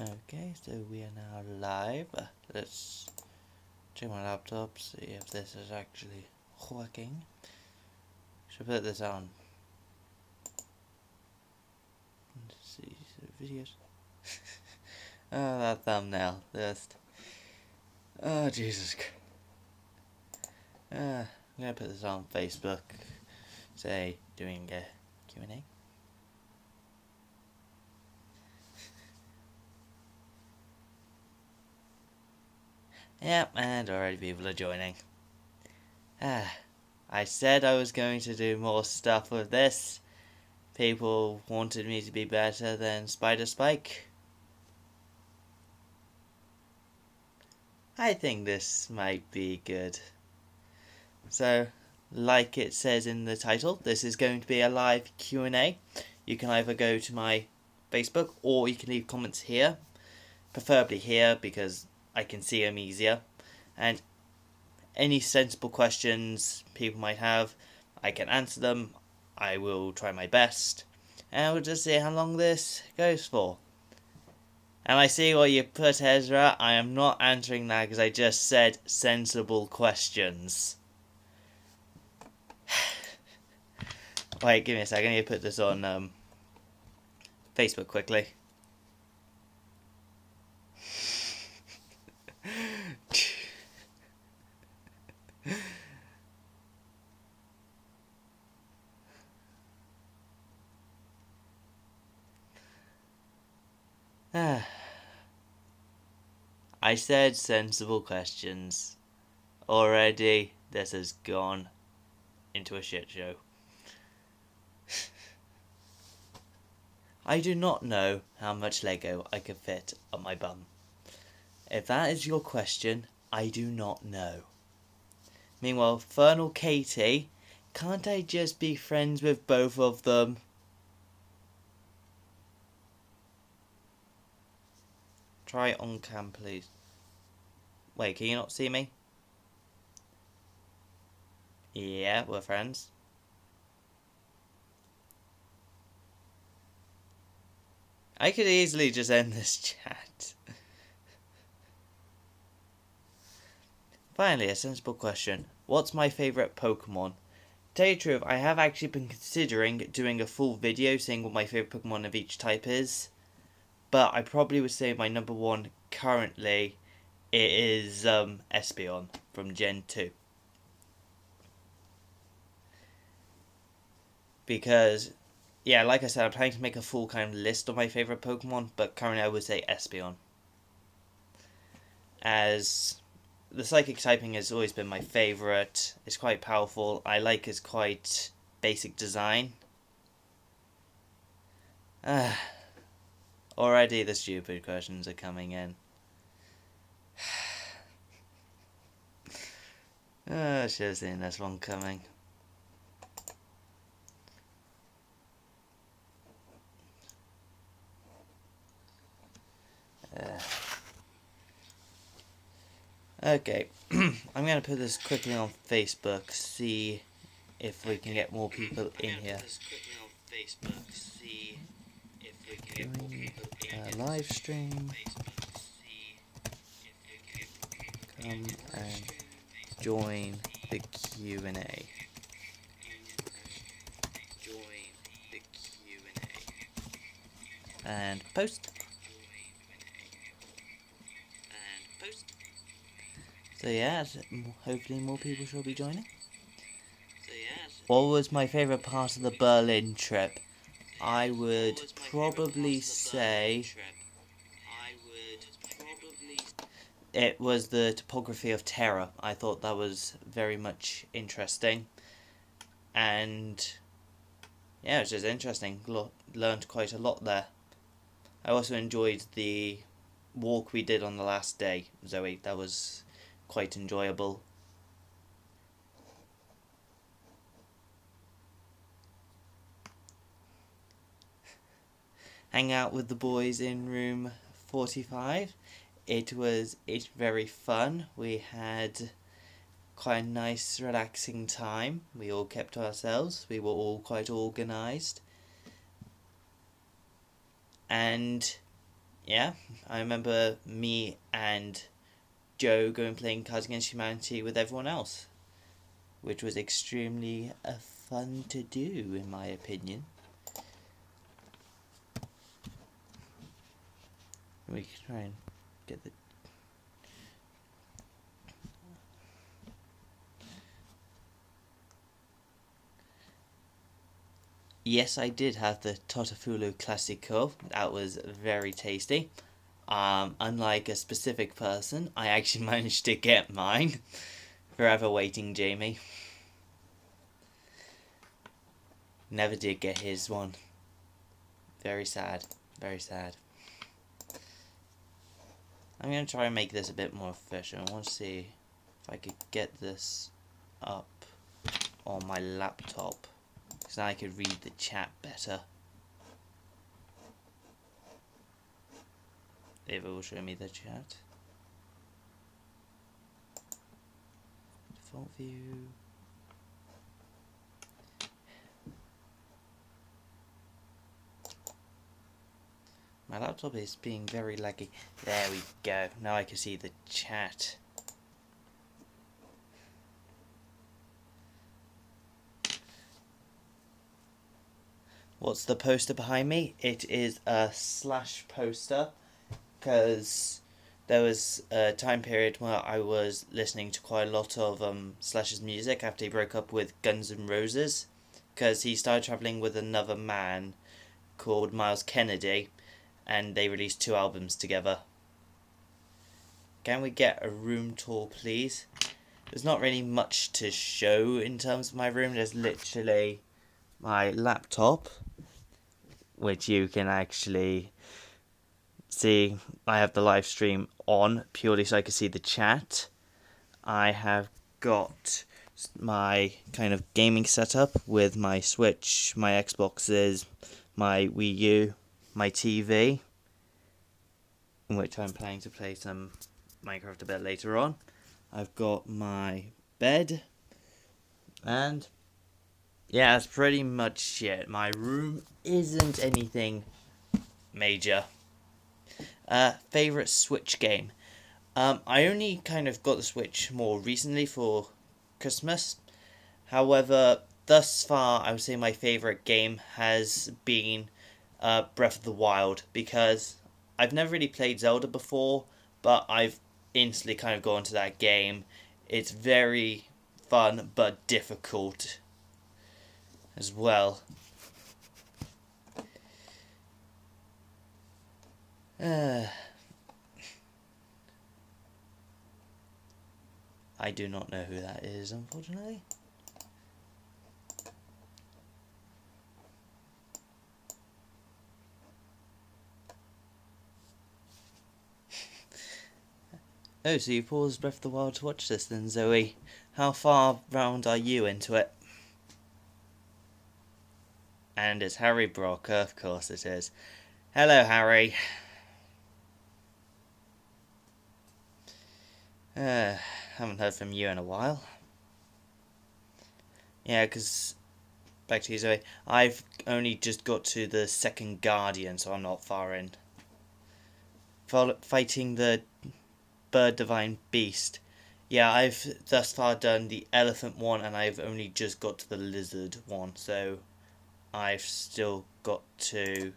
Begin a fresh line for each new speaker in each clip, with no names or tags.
Okay, so we are now live. Let's check my laptop, see if this is actually working. Should put this on. Let's see the videos. Oh, that thumbnail. Just. Oh, Jesus. I'm gonna put this on Facebook. Say, doing a Q&A. Yep, and already people are joining. I said I was going to do more stuff with this. People wanted me to be better than Spider Spike. I think this might be good. So, like it says in the title, this is going to be a live Q&A. You can either go to my Facebook or you can leave comments here. Preferably here because I can see them easier. And any sensible questions people might have, I can answer them. I will try my best. And we'll just see how long this goes for. And I see what you put, Ezra. I am not answering that because I just said sensible questions. Wait, give me a second. I need to put this on Facebook quickly. I said sensible questions. Already, this has gone into a shit show. I do not know how much Lego I could fit on my bum. If that is your question, I do not know. Meanwhile, Fernal Katie, can't I just be friends with both of them? Try on cam, please. Wait, can you not see me? Yeah, we're friends. I could easily just end this chat. Finally, a sensible question. What's my favourite Pokemon? To tell you the truth, I have actually been considering doing a full video saying what my favourite Pokemon of each type is. But I probably would say my number one currently it is Espeon from Gen 2. Because, yeah, like I said, I'm planning to make a full kind of list of my favourite Pokemon, but currently I would say Espeon. As the psychic typing has always been my favourite. It's quite powerful. I like its quite basic design. Already the stupid questions are coming in. I should have seen this one coming. Okay, I'm going to put this quickly on Facebook, see if we can get more people in here. Live stream. Come and join the Q&A. And post. So yeah, hopefully more people shall be joining. What was my favourite part of the Berlin trip? I would probably say it was the topography of Terra. I thought that was very much interesting. And yeah, it was just interesting. Learned quite a lot there. I also enjoyed the walk we did on the last day, Zoe. That was quite enjoyable. Hang out with the boys in room 45. It was very fun. We had quite a nice relaxing time. We all kept to ourselves. We were all quite organised. And yeah, I remember me and Joe going playing Cards Against Humanity with everyone else, which was extremely fun to do, in my opinion. We can try and get the... Yes, I did have the Totafulu Classico. That was very tasty. Unlike a specific person, I actually managed to get mine. Forever waiting, Jamie. Never did get his one. Very sad. Very sad. I'm going to try and make this a bit more efficient. I want to see if I could get this up on my laptop, because then I could read the chat better. If it will show me the chat. Default view. My laptop is being very laggy. There we go. Now I can see the chat. What's the poster behind me? It is a Slash poster, because there was a time period where I was listening to quite a lot of Slash's music after he broke up with Guns N' Roses, because he started travelling with another man called Miles Kennedy, and they released 2 albums together. Can we get a room tour, please? There's not really much to show in terms of my room. There's literally my laptop, which you can actually see. I have the live stream on purely so I can see the chat. I have got my kind of gaming setup with my Switch, my Xboxes, my Wii U, my TV, in which I'm planning to play some Minecraft a bit later on. I've got my bed, and yeah, that's pretty much it. My room isn't anything major. Favourite Switch game? I only kind of got the Switch more recently for Christmas. However, thus far, I would say my favourite game has been Breath of the Wild, because I've never really played Zelda before, but I've instantly kind of gone to that game. It's very fun, but difficult as well. I do not know who that is, unfortunately. Oh, so you paused Breath of the Wild to watch this then, Zoe. How far round are you into it? And it's Harry Brock, of course it is. Hello, Harry. Haven't heard from you in a while. Yeah, because, back to you, Zoe, I've only just got to the second Guardian, so I'm not far in. Fighting the Bird Divine Beast. Yeah, I've thus far done the elephant one, and I've only just got to the lizard one, so I've still got to...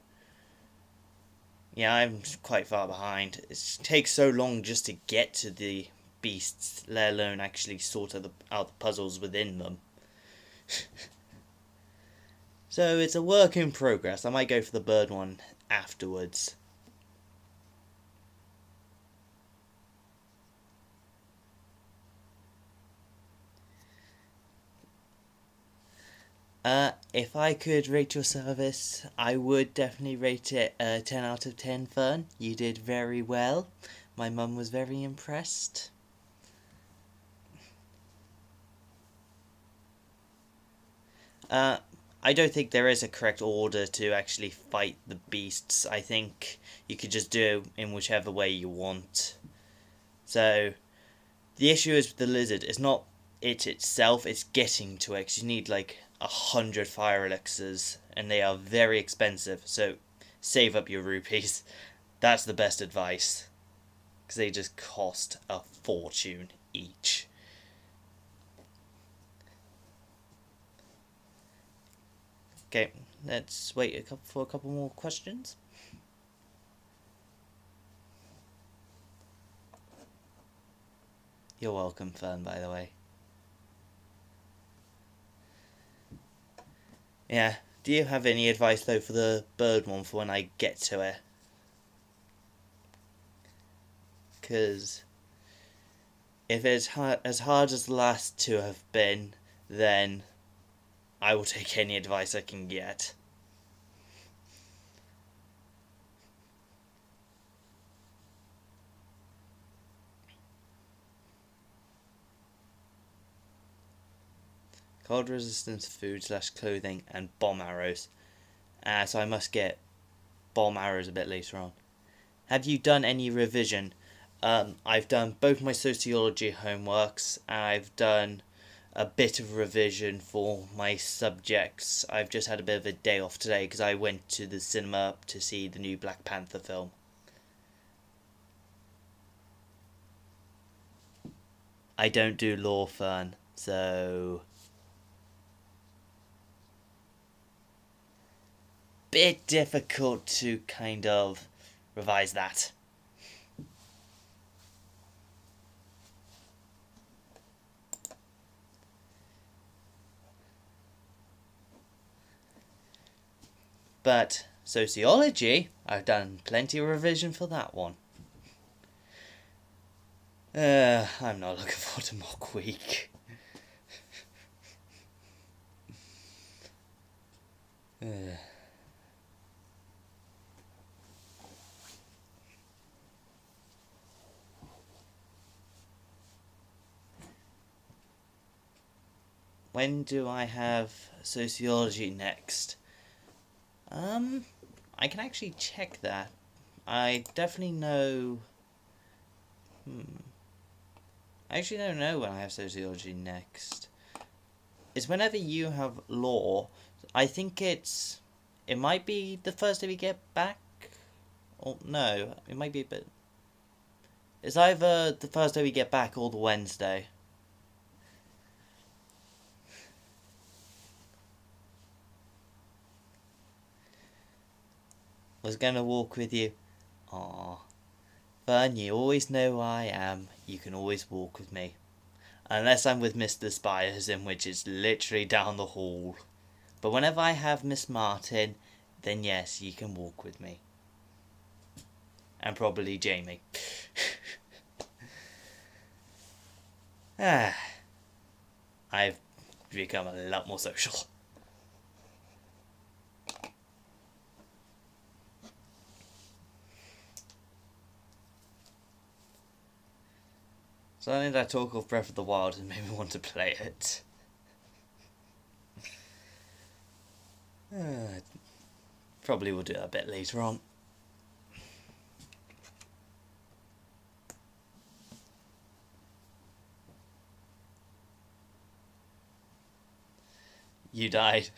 Yeah, I'm quite far behind. It takes so long just to get to the beasts, let alone actually sort out the puzzles within them. So it's a work in progress. I might go for the bird one afterwards. If I could rate your service, I would definitely rate it a 10 out of 10, Fern. You did very well. My mum was very impressed. I don't think there is a correct order to actually fight the beasts. I think you could just do it in whichever way you want. So, the issue is with the lizard, it's not it itself, it's getting to it, 'cause you need like 100 fire elixirs, and they are very expensive, so save up your rupees. That's the best advice. Because they just cost a fortune each. Okay, let's wait for a couple more questions. You're welcome, Fern, by the way. Yeah, do you have any advice, though, for the bird one for when I get to it? Because if it's as hard as the last two have been, then I will take any advice I can get. Cold resistance food / clothing and bomb arrows. So I must get bomb arrows a bit later on. Have you done any revision? I've done both my sociology homeworks, and I've done a bit of revision for my subjects. I've just had a bit of a day off today because I went to the cinema to see the new Black Panther film. I don't do law, Fern, so bit difficult to kind of revise that. But sociology, I've done plenty of revision for that one. I'm not looking forward to mock week. When do I have sociology next? I can actually check that. I definitely know. I actually don't know when I have sociology next. It's whenever you have law. I think it might be the first day we get back. Or no, it might be a bit. It's either the first day we get back or the Wednesday. Was gonna walk with you. Aww. Fern, you always know who I am. You can always walk with me. Unless I'm with Mr. Spires, in which is literally down the hall. But whenever I have Miss Martin, then yes, you can walk with me. And probably Jamie. I've become a lot more social. Suddenly that talk of Breath of the Wild has made me want to play it. Probably will do that a bit later on. You died.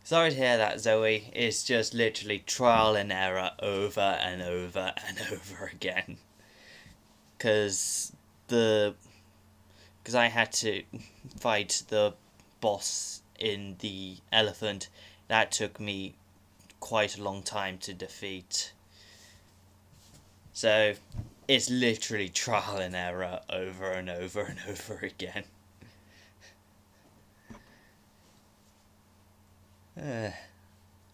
Sorry to hear that, Zoe. It's just literally trial and error over and over and over again. Because I had to fight the boss in the elephant. That took me quite a long time to defeat. So it's literally trial and error over and over and over again.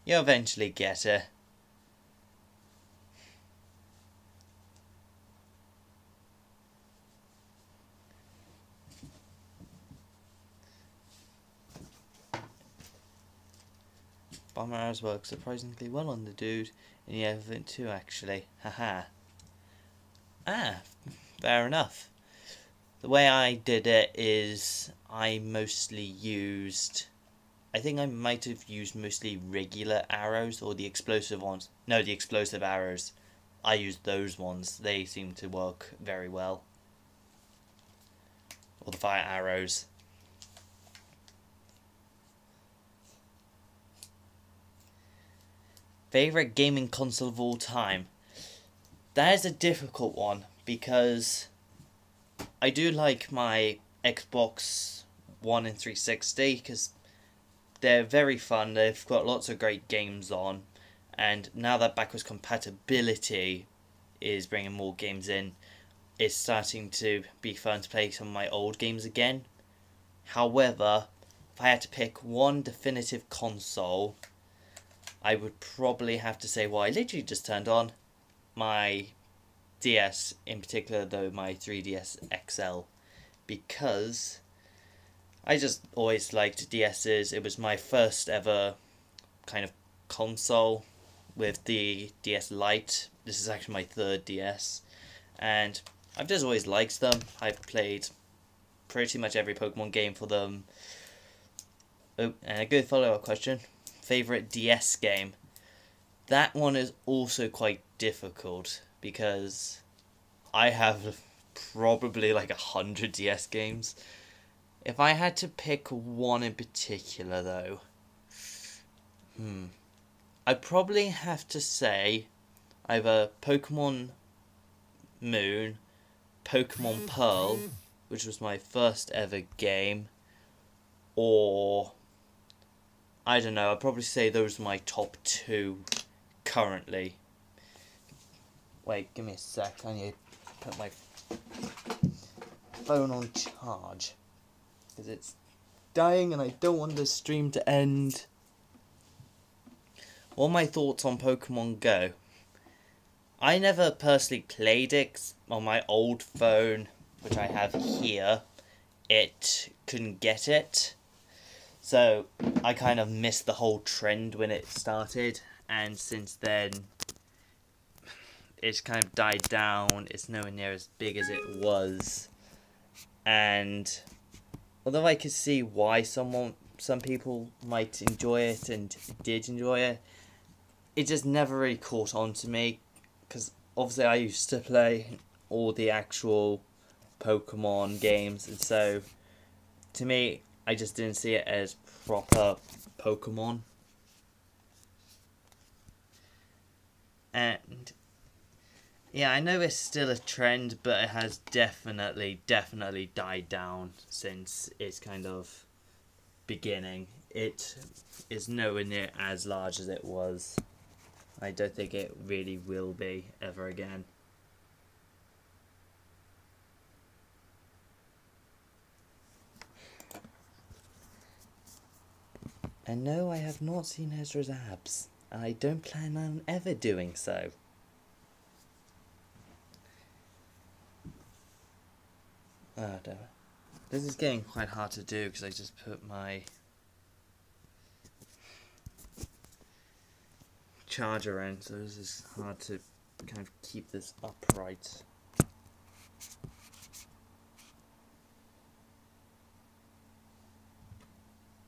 You'll eventually get her. Bomb arrows work surprisingly well on the dude in the elephant too, actually. Haha. Fair enough. The way I did it is I mostly used... I think I might have used mostly regular arrows or the explosive ones. No, the explosive arrows. I used those ones. They seem to work very well. Or the fire arrows. Favorite gaming console of all time? That is a difficult one because I do like my Xbox One and 360 because they're very fun. They've got lots of great games on, and now that backwards compatibility is bringing more games in, it's starting to be fun to play some of my old games again. However, if I had to pick one definitive console, I would probably have to say what I literally just turned on, my DS, in particular though my 3DS XL, because I just always liked DS's. It was my first ever kind of console with the DS Lite. This is actually my third DS, and I've just always liked them. I've played pretty much every Pokemon game for them. Oh, and a good follow-up question. Favourite DS game? That one is also quite difficult because I have probably like 100 DS games. If I had to pick one in particular though, I'd probably have to say either Pokemon Moon, Pokemon Pearl, which was my first ever game, or I don't know, I'd probably say those are my top two currently. Wait, give me a sec, I need to put my phone on charge because it's dying and I don't want the stream to end. What are my thoughts on Pokemon Go? I never personally played it on my old phone, which I have here. It couldn't get it. So I kind of missed the whole trend when it started, and since then it's kind of died down. It's nowhere near as big as it was. And although I could see why some people might enjoy it and did enjoy it, it just never really caught on to me. Because obviously I used to play all the actual Pokemon games, and so to me I just didn't see it as proper Pokemon. And yeah, I know it's still a trend, but it has definitely died down since its kind of beginning. It is nowhere near as large as it was. I don't think it really will be ever again. And no, I have not seen Ezra's abs. I don't plan on ever doing so. Oh, damn it. This is getting quite hard to do because I just put my charger in, so this is hard to kind of keep this upright.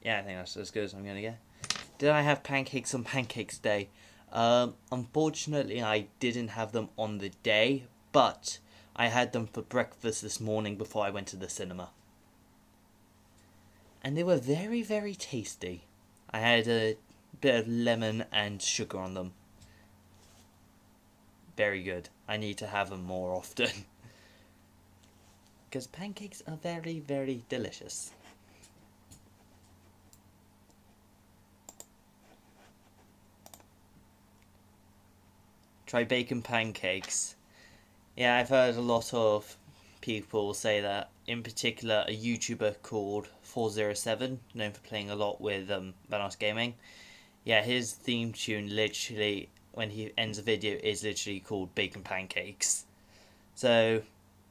Yeah, I think that's as good as I'm gonna get. Did I have pancakes on Pancakes Day? Unfortunately, I didn't have them on the day, but I had them for breakfast this morning before I went to the cinema. And they were very tasty. I had a bit of lemon and sugar on them. Very good. I need to have them more often. Because pancakes are very delicious. Try bacon pancakes. Yeah, I've heard a lot of people say that. In particular, a YouTuber called 407, known for playing a lot with Vanoss Gaming. Yeah, his theme tune literally, when he ends a video, is literally called Bacon Pancakes. So,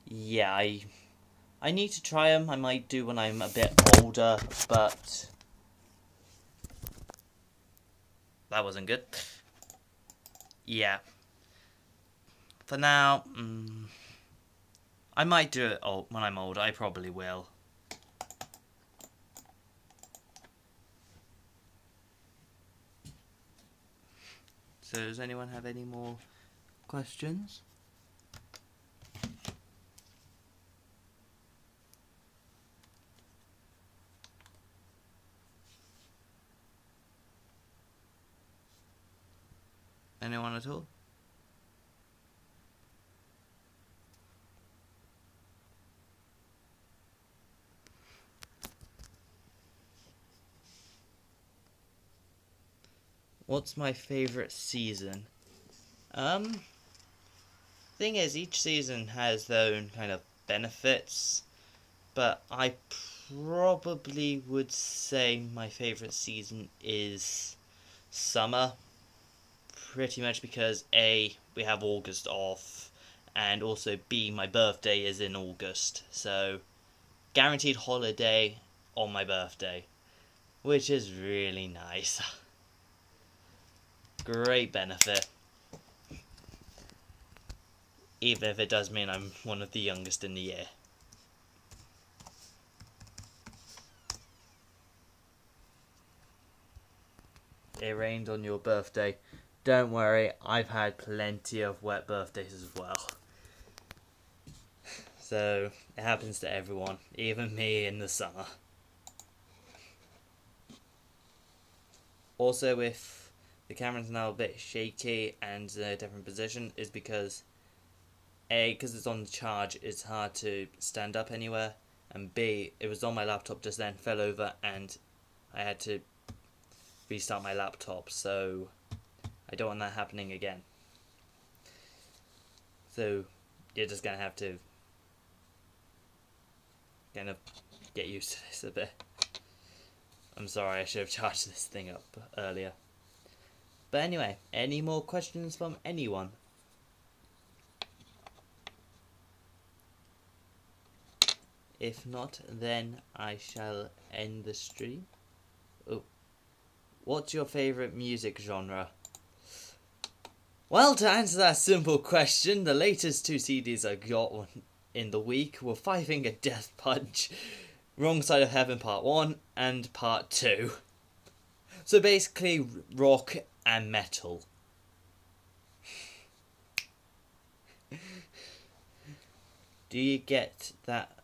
yeah, I need to try them. I might do when I'm a bit older, but that wasn't good. Yeah. For now, I might do it when I'm older. I probably will. So does anyone have any more questions? Anyone at all? What's my favourite season? Thing is, each season has their own kind of benefits, but I probably would say my favourite season is summer. Pretty much because A, we have August off, and also B, my birthday is in August, so guaranteed holiday on my birthday, which is really nice. Great benefit. Even if it does mean I'm one of the youngest in the year. It rained on your birthday. Don't worry, I've had plenty of wet birthdays as well. So, it happens to everyone, even me in the summer. Also, if the camera's now a bit shaky and in a different position, is because A, because it's on charge, it's hard to stand up anywhere, and B, it was on my laptop just then, fell over, and I had to restart my laptop, so I don't want that happening again. So you're just gonna have to kind of get used to this a bit. I'm sorry, I should have charged this thing up earlier. But anyway, any more questions from anyone? If not, then I shall end the stream. Oh. What's your favourite music genre? Well, to answer that simple question, the latest 2 CDs I got in the week were Five Finger Death Punch, Wrong Side of Heaven Part 1 and Part 2. So basically, rock and metal. Do you get that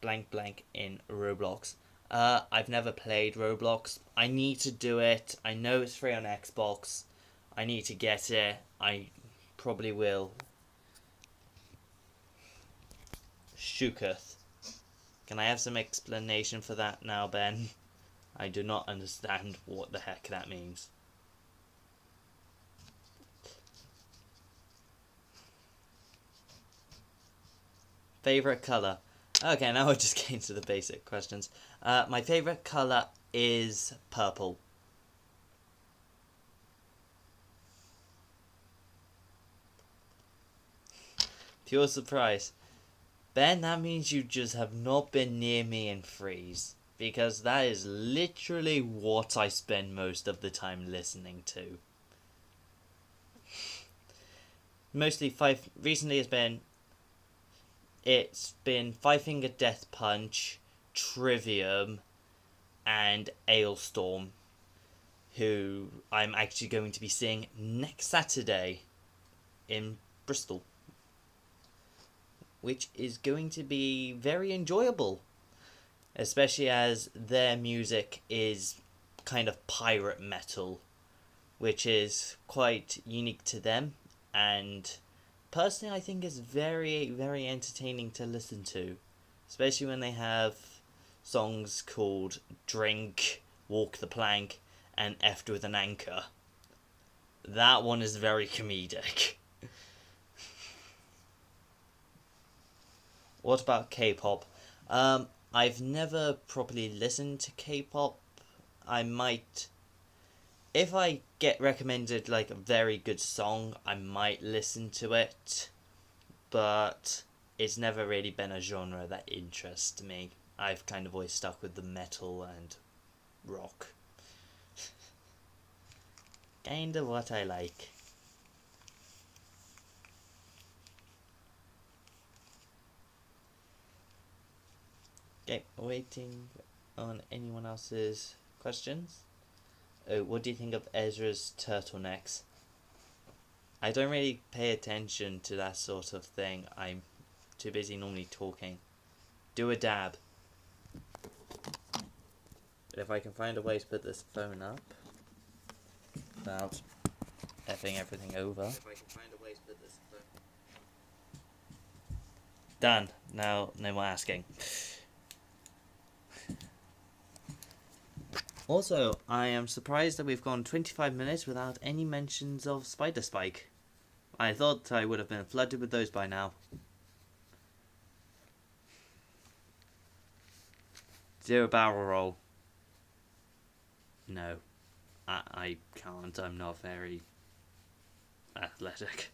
blank blank in Roblox? I've never played Roblox. I need to do it. I know it's free on Xbox. I need to get it. I probably will. Shuketh. Can I have some explanation for that now, Ben? I do not understand what the heck that means. Favourite colour? Okay, now we're just getting to the basic questions. My favourite colour is purple. Pure surprise. Ben, that means you just have not been near me in Freeze. Because that is literally what I spend most of the time listening to. Mostly recently it's been Five Finger Death Punch, Trivium, and Ailstorm, who I'm actually going to be seeing next Saturday in Bristol, which is going to be very enjoyable, especially as their music is kind of pirate metal, which is quite unique to them, and personally I think it's very, very entertaining to listen to, especially when they have songs called Drink, Walk the Plank, and Effed with an Anchor. That one is very comedic. What about K-pop? I've never properly listened to K-pop. I might, if I get recommended like a very good song, I might listen to it, but it's never really been a genre that interests me. I've kind of always stuck with the metal and rock. Kind of what I like. Okay, waiting on anyone else's questions. Oh, what do you think of Ezra's turtlenecks? I don't really pay attention to that sort of thing. I'm too busy normally talking. Do a dab. But if I can find a way to put this phone up without effing everything over. If I can find a way to put this phone. Done. Now, no more asking. Also, I am surprised that we've gone 25 minutes without any mentions of Spider Spike. I thought I would have been flooded with those by now. Zero barrel roll. No. I can't. I'm not very athletic.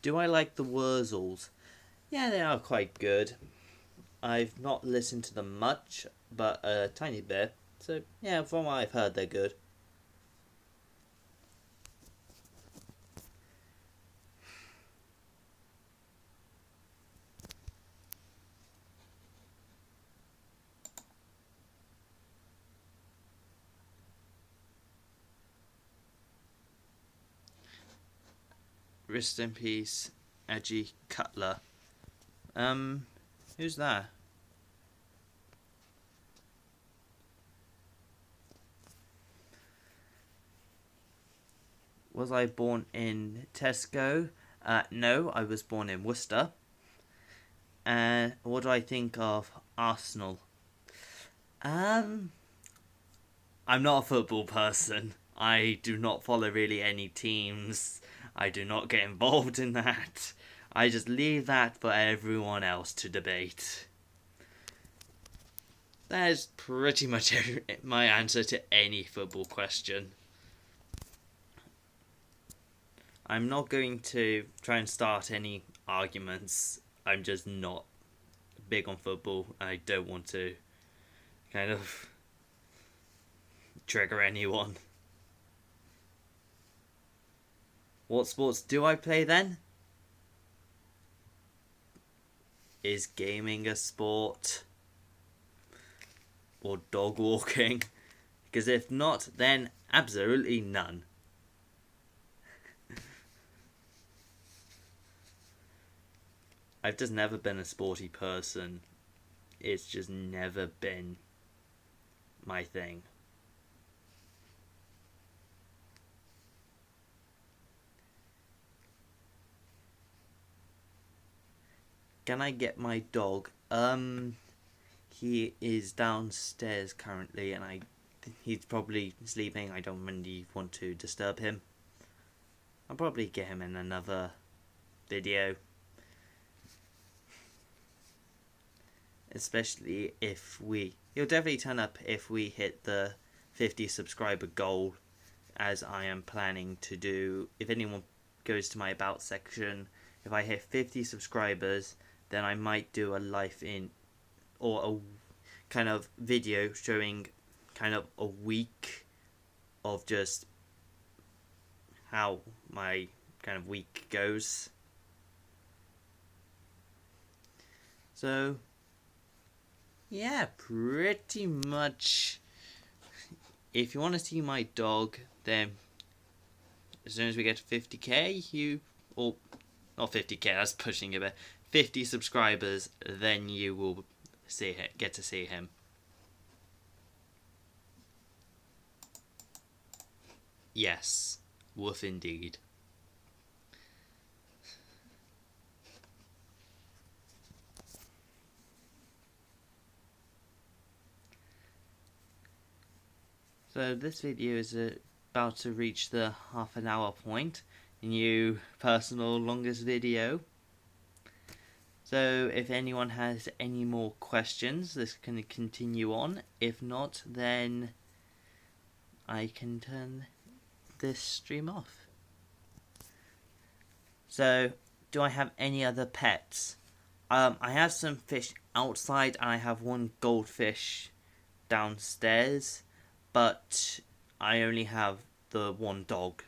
Do I like the Wurzels? Yeah, they are quite good. I've not listened to them much, but a tiny bit. So, yeah, from what I've heard, they're good. Rest in peace, Edgy Cutler. Who's that? Was I born in Tesco? No, I was born in Worcester. And what do I think of Arsenal? I'm not a football person. I do not follow really any teams. I do not get involved in that. I just leave that for everyone else to debate. That is pretty much my answer to any football question. I'm not going to try and start any arguments. I'm just not big on football. I don't want to kind of trigger anyone. What sports do I play then? Is gaming a sport? Or dog walking? Because if not, then absolutely none. I've just never been a sporty person. It's just never been my thing. Can I get my dog? He is downstairs currently, and he's probably sleeping. I don't really want to disturb him. I'll probably get him in another video. Especially if he'll definitely turn up if we hit the 50 subscriber goal, as I am planning to do. If anyone goes to my about section, if I hit 50 subscribers, then I might do a live or a kind of video showing kind of a week of just how my kind of week goes. So yeah, pretty much. If you want to see my dog, then as soon as we get to 50k, or not 50k, that's pushing it a bit, 50 subscribers, then you will get to see him. Yes, woof indeed. So this video is about to reach the half an hour point. New personal longest video. So if anyone has any more questions, this can continue on. If not, then I can turn this stream off. So, do I have any other pets? I have some fish outside, and I have one goldfish downstairs, but I only have the one dog,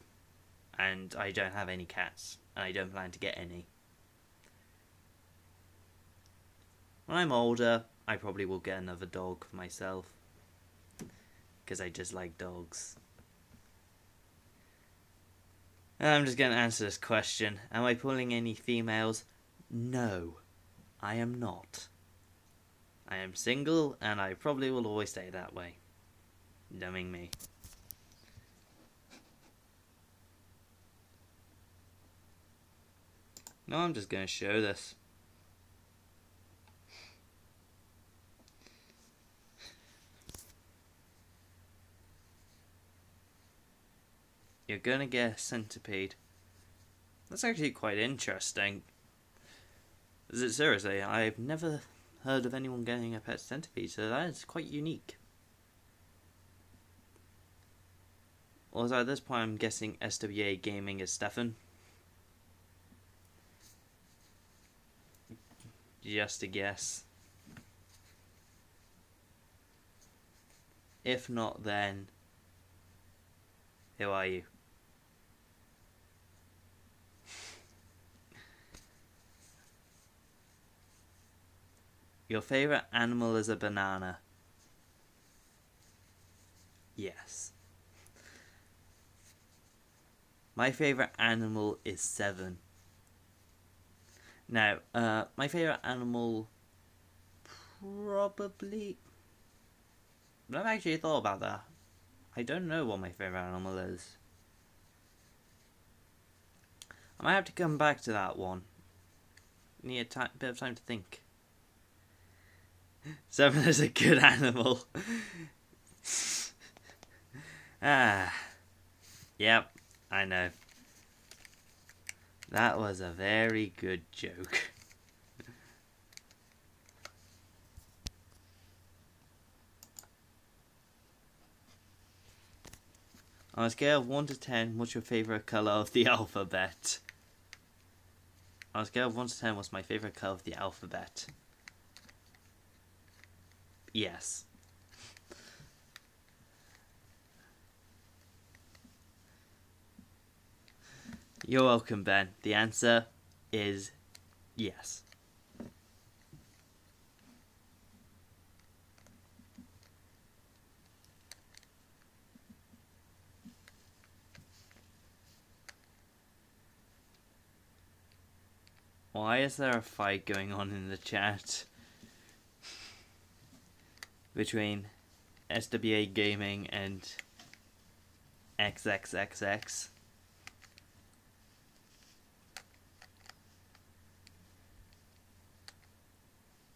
and I don't have any cats, and I don't plan to get any. When I'm older, I probably will get another dog for myself, because I just like dogs. And I'm just going to answer this question. Am I pulling any females? No, I am not. I am single, and I probably will always stay that way. Knowing me. No, I'm just going to show this. You're gonna get a centipede. That's actually quite interesting. Is it seriously? I've never heard of anyone getting a pet centipede, so that is quite unique. Also, at this point, I'm guessing SWA Gaming is Stefan. Just a guess. If not, then who are you? Your favourite animal is a banana. Yes. My favourite animal is 7. Now, my favourite animal probably... I've actually thought about that. I don't know what my favourite animal is. I might have to come back to that one. Need a bit of time to think. 7 is a good animal. Yep, I know. That was a very good joke. On a scale of 1 to 10, what's your favourite colour of the alphabet? On a scale of 1 to 10, what's my favourite colour of the alphabet? Yes. You're welcome, Ben. The answer is yes. Why is there a fight going on in the chat between SWA Gaming and XXXX?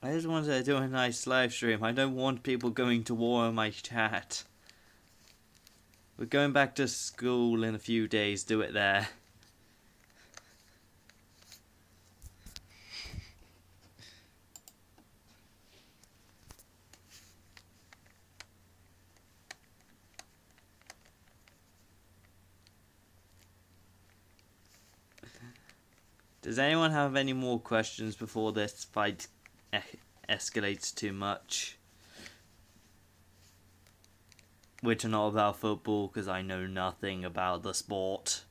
I just wanted to do a nice live stream. I don't want people going to war on my chat. We're going back to school in a few days. Do it there. Does anyone have any more questions before this fight escalates too much? Which are not about football, because I know nothing about the sport.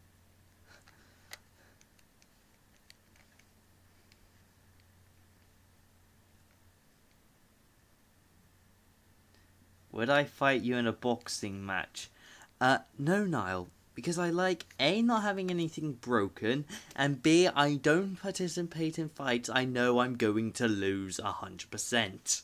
Would I fight you in a boxing match? No, Niall. Because I like A, not having anything broken, and B, I don't participate in fights I know I'm going to lose 100%.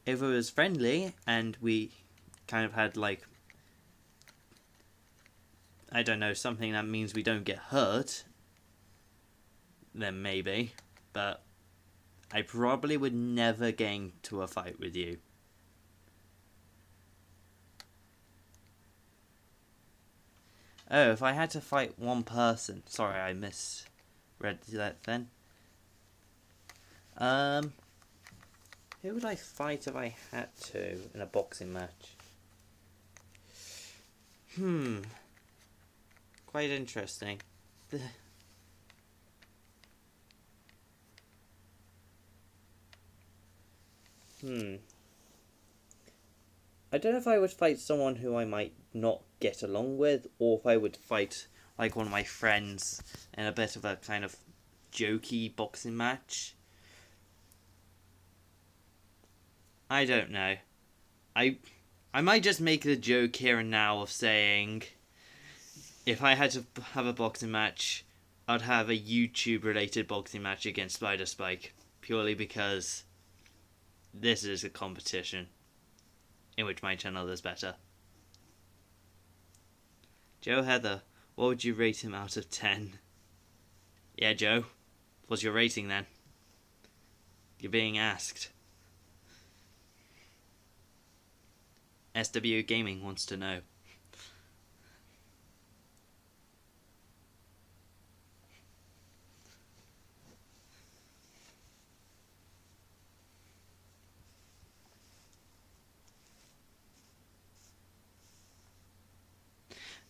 If it was friendly, and we kind of had, like, I don't know, something that means we don't get hurt, then maybe. But I probably would never get into a fight with you. Oh, if I had to fight one person. Sorry, I misread that then. Who would I fight if I had to in a boxing match? Quite interesting. I don't know if I would fight someone who I might not get along with, or if I would fight like one of my friends in a bit of a kind of jokey boxing match. I don't know. I might just make the joke here and now of saying if I had to have a boxing match, I'd have a YouTube related boxing match against Spider Spike, purely because this is a competition in which my channel is better. Joe Heather, what would you rate him out of 10? Yeah, Joe, what's your rating then? You're being asked. SW Gaming wants to know.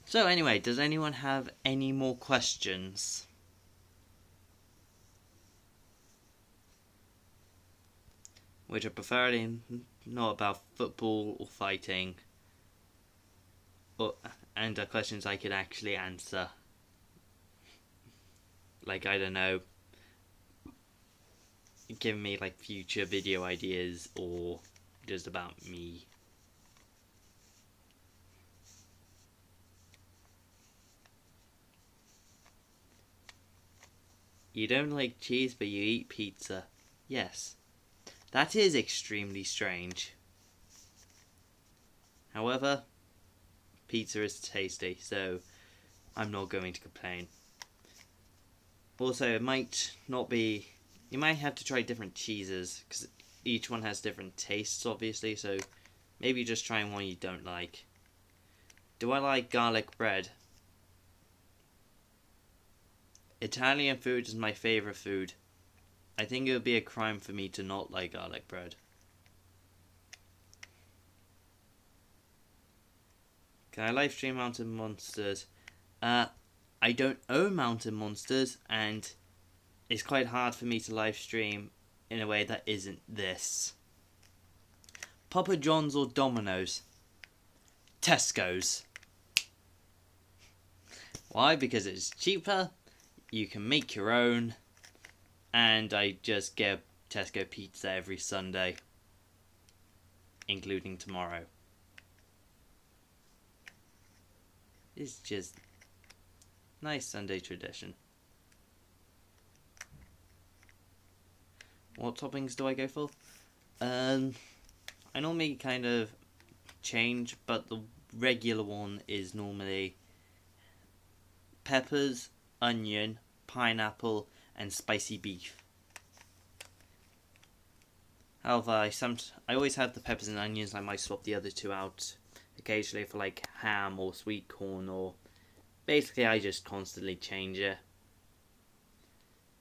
So anyway, does anyone have any more questions? Which are preferably not about football or fighting, and are questions I could actually answer. Like, I don't know, giving me like future video ideas or just about me. You don't like cheese, but you eat pizza. Yes, that is extremely strange. However, pizza is tasty, so I'm not going to complain. Also, it might not be... You might have to try different cheeses, because each one has different tastes, obviously, so maybe just try one you don't like. Do I like garlic bread? Italian food is my favourite food. I think it would be a crime for me to not like garlic bread. Can I live stream Mountain Monsters? I don't own Mountain Monsters, and it's quite hard for me to live stream in a way that isn't this. Papa John's or Domino's? Tesco's. Why? Because it's cheaper, you can make your own, and I just get Tesco pizza every Sunday, including tomorrow. It's just nice Sunday tradition. What toppings do I go for? I normally kind of change, but the regular one is normally peppers, onion, pineapple, and spicy beef. However, I always have the peppers and onions. I might swap the other two out occasionally for like ham or sweet corn, or basically I just constantly change it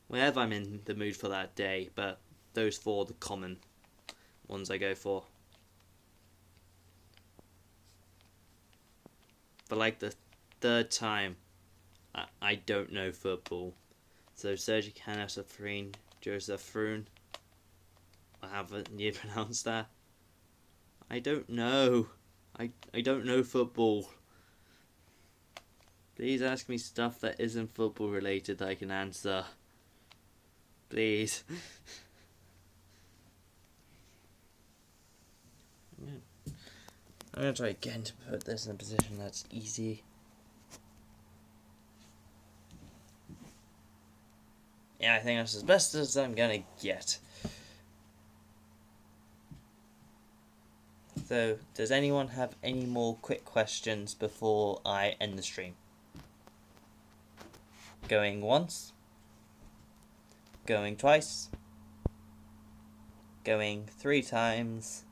whenever I'm in the mood for that day, but those four are the common ones I go for. But like the third time, I don't know football. So Sergi Canasafrine, Joseph Froon, I haven't you pronounced that? I don't know. I don't know football. Please ask me stuff that isn't football related that I can answer. Please. I'm going to try again to put this in a position that's easy. Yeah, I think that's as best as I'm going to get. So, does anyone have any more quick questions before I end the stream? Going once. Going twice. Going 3 times.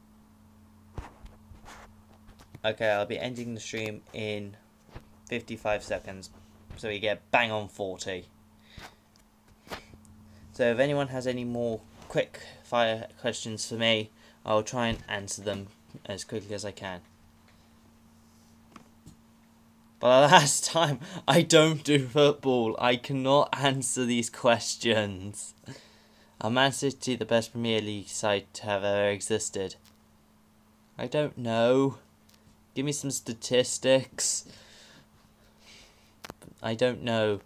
Okay, I'll be ending the stream in 55 seconds. So we get bang on 40. So if anyone has any more quick fire questions for me, I'll try and answer them as quickly as I can. But last time, I don't do football. I cannot answer these questions. Are Man City the best Premier League side to have ever existed? I don't know. Give me some statistics. I don't know.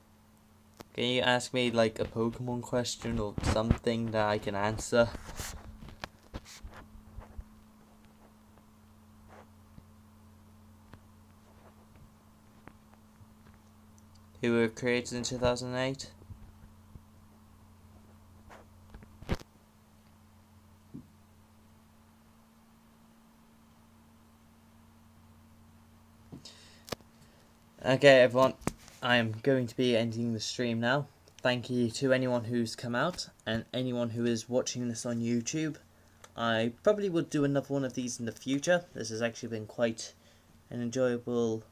Can you ask me like a Pokemon question or something that I can answer? Who were created in 2008? Okay, everyone, I am going to be ending the stream now. Thank you to anyone who's come out and anyone who is watching this on YouTube. I probably would do another one of these in the future. This has actually been quite an enjoyable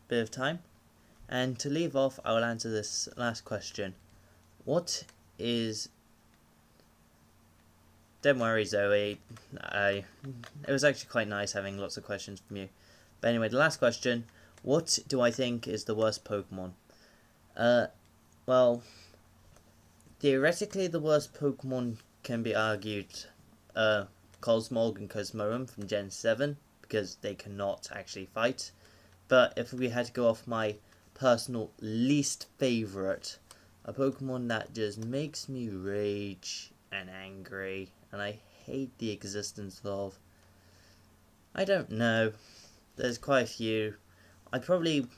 bit of time. And to leave off, I will answer this last question. What is... Don't worry, Zoe. It was actually quite nice having lots of questions from you. But anyway, the last question. What do I think is the worst Pokemon? Well, theoretically the worst Pokemon can be argued Cosmog and Cosmoem from Gen 7, because they cannot actually fight. But if we had to go off my personal least favourite, a Pokemon that just makes me rage and angry, and I hate the existence of, I don't know, there's quite a few. I'd probably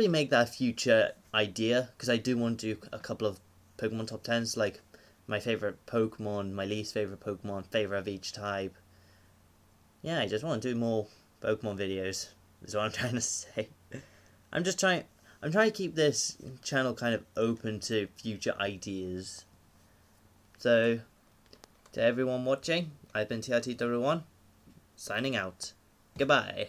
make that a future idea, because I do want to do a couple of Pokemon top 10s, like my favourite Pokemon, my least favourite Pokemon, favourite of each type. Yeah, I just want to do more Pokemon videos, is what I'm trying to say. I'm trying to keep this channel kind of open to future ideas. So, to everyone watching, I've been TRT1, signing out. Goodbye.